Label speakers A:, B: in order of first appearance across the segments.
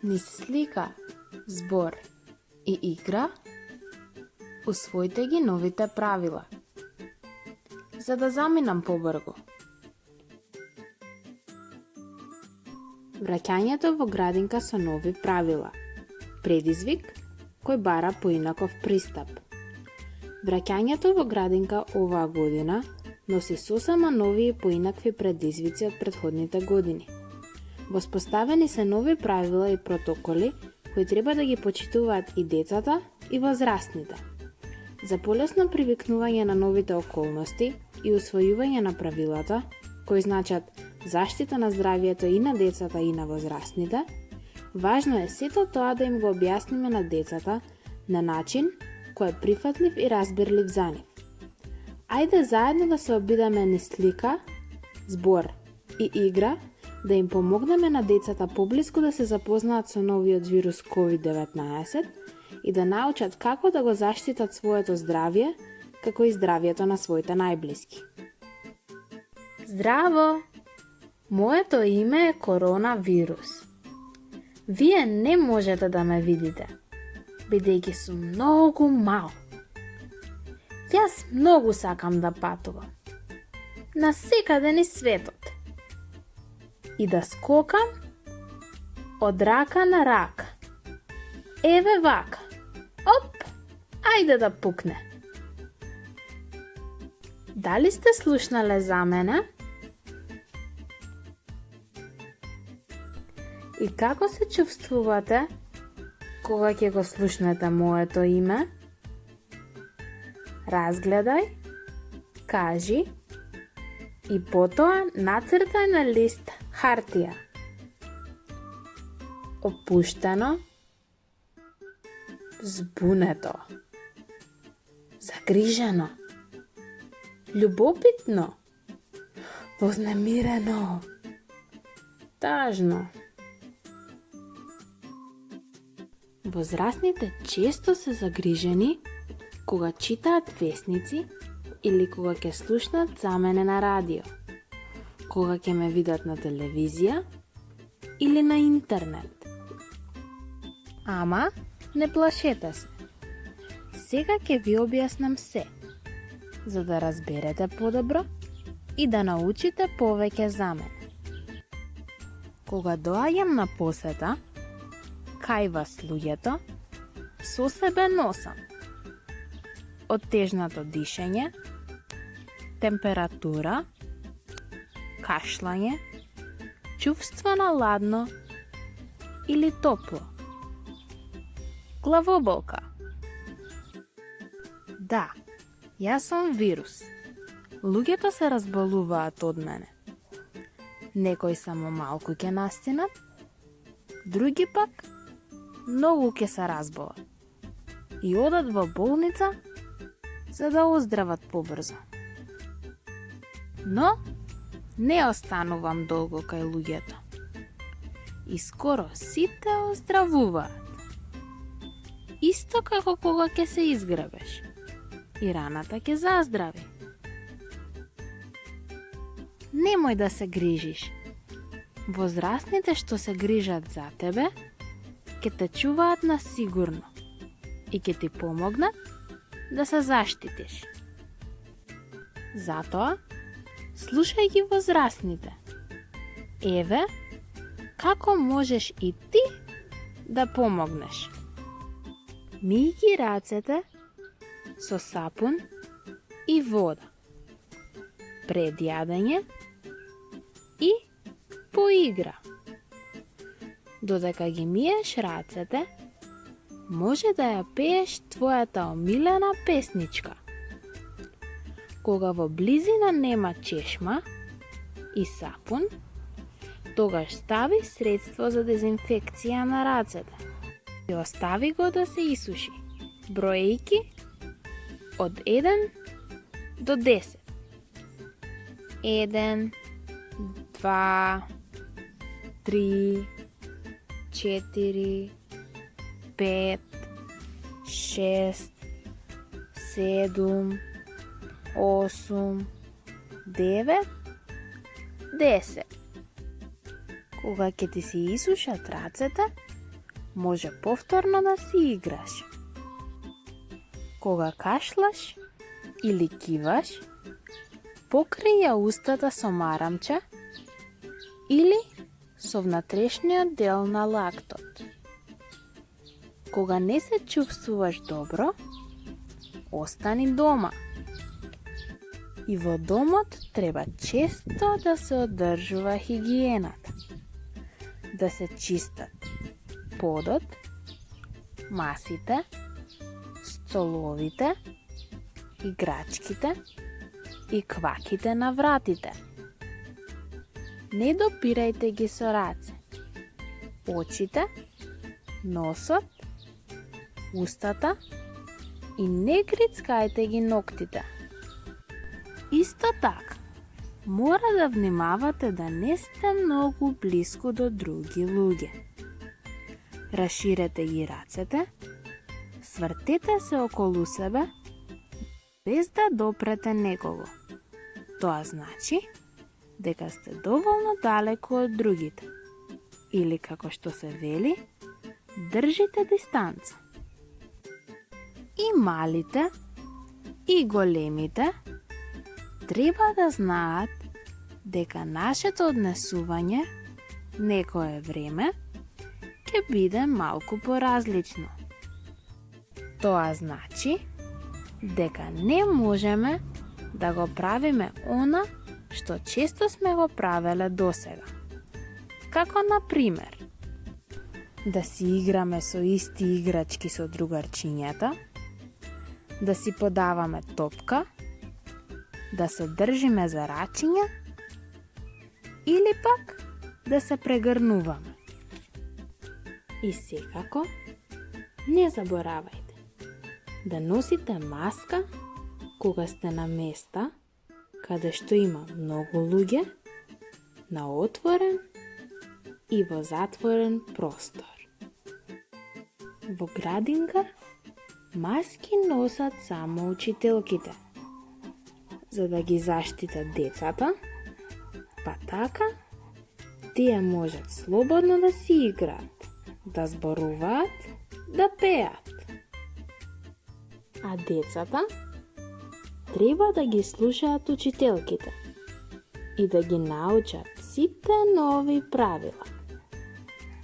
A: низ слика, збор и игра, усвоите ги новите правила, за да заминам побрзо. Враќањето во градинка со нови правила. Предизвик кој бара поинаков пристап. Враќањето во градинка оваа година носи сосема нови и поинакви предизвици од претходните години. Воспоставени се нови правила и протоколи кои треба да ги почитуваат и децата и возрастните. За полесно привикнување на новите околности и усвојување на правилата, кои значат заштита на здравието и на децата и на возрастните, важно е сето тоа да им го објасниме на децата на начин кој е прифатлив и разбирлив за нив. Ајде заедно да се обидеме низ слика, збор и игра, да им помогнеме на децата поблиску да се запознаат со новиот вирус COVID-19 и да научат како да го заштитат своето здравје, како и здравието на своите најблиски. Здраво! Моето име е коронавирус. Вие не можете да ме видите, бидејќи сум многу мал. Јас многу сакам да патувам, на секаде низ светот. И да скокам од рака на рака. Еве вака. Оп, ајде да пукне. Дали сте слушнале за мене? И како се чувствувате кога ќе го слушнете моето име? Разгледај, кажи и потоа нацртај на лист хартија. Опуштено, збунето, загрижено, љубопитно, вознемирено, тажно. Возрастните често се загрижени кога читаат весници или кога ќе слушнат за мене на радио, кога ќе ме видат на телевизија или на интернет. Ама не плашете се. Сега ќе ви објаснам се, за да разберете подобро и да научите повеќе за мене. Кога доаѓам на посета, кај вас луѓето, со себе носам оттежнато дишење, температура, кашлање, чувство на ладно или топло, главоболка. Да, јас сум вирус. Луѓето се разболуваат од мене. Некои само малку ќе настинат, други пак многу ќе се разболат и одат во болница за да оздрават побрзо. Но не останувам долго кај луѓето. И скоро сите оздравуваат. Исто како кога ќе се изгребеш и раната ќе заздрави. Немој да се грижиш. Возрастните што се грижат за тебе, ќе те чуваат на сигурно и ќе ти помогнат да се заштитиш. Затоа, слушај ги возрастните. Еве, како можеш и ти да помогнеш. Миј ги рацете со сапун и вода, пред јадење и по игра. Додека ги миеш рацете, може да ја пееш твојата омилена песничка. Кога во близина нема чешма и сапун, тогаш стави средство за дезинфекција на рацете и остави го да се исуши, броејќи од 1 до 10. 1, 2, 3, 4, 5, 6, 7, 8, 9, 10. Кога ќе ти се исушат рацете, може повторно да си играш. Кога кашлаш или киваш, покри ја устата со марамче или со внатрешниот дел на лактот. Кога не се чувствуваш добро, остани дома. И во домот треба често да се одржува хигиената. Да се чистат подот, масите, столовите, играчките и кваките на вратите. Не допирајте ги со раце. Очите, носот, устата и не грицкајте ги ноктите. Исто така, мора да внимавате да не сте многу блиску до други луѓе. Раширете ги рацете, свртете се околу себе, без да допрете некого. Тоа значи дека сте доволно далеку од другите. Или како што се вели, држите дистанца. И малите, и големите треба да знаат дека нашето однесување некое време ќе биде малку поразлично. Тоа значи дека не можеме да го правиме она што често сме го правеле досега. Како на пример, да си играме со исти играчки со другарчињата, да си подаваме топка, да се држиме за рачиња или пак да се прегрнуваме. И секако, не заборавајте да носите маска кога сте на места каде што има многу луѓе, на отворен и во затворен простор. Во градинка маски носат само учителките, за да ги заштитат децата, па така тие можат слободно да си играат, да зборуваат, да пеат. А децата треба да ги слушаат учителките и да ги научат сите нови правила.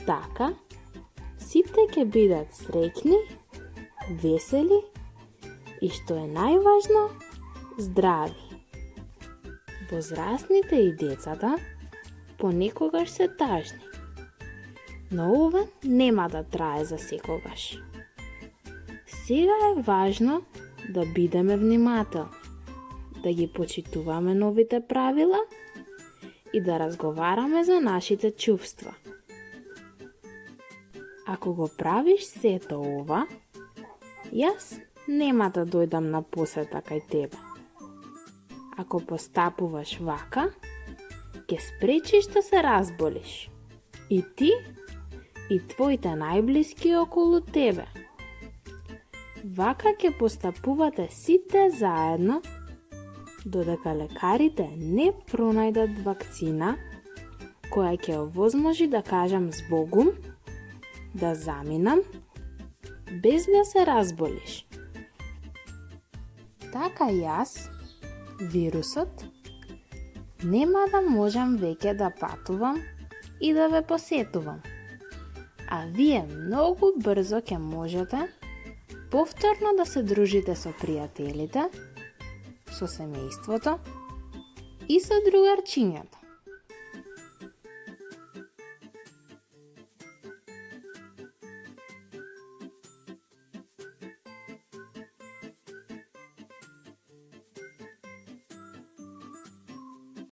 A: Така, сите ќе бидат среќни, весели и што е најважно, здрави. Возрастните и децата понекогаш се тажни, но ова нема да трае за секогаш. Сега е важно да бидеме внимателни, да ги почитуваме новите правила и да разговараме за нашите чувства. Ако го правиш сето ова, јас нема да дојдам на посета кај тебе. Ако постапуваш вака, ќе спречиш да се разболиш. И ти, и твоите најблиски околу тебе. Вака ќе постапувате сите заедно, додека лекарите не пронајдат вакцина, која ќе овозможи да кажам збогум, да заминам, без да се разболиш. Така јас, вирусот, нема да можам веќе да патувам и да ве посетувам. А вие многу брзо ќе можете повторно да се дружите со пријателите, со семејството и со другарчињата.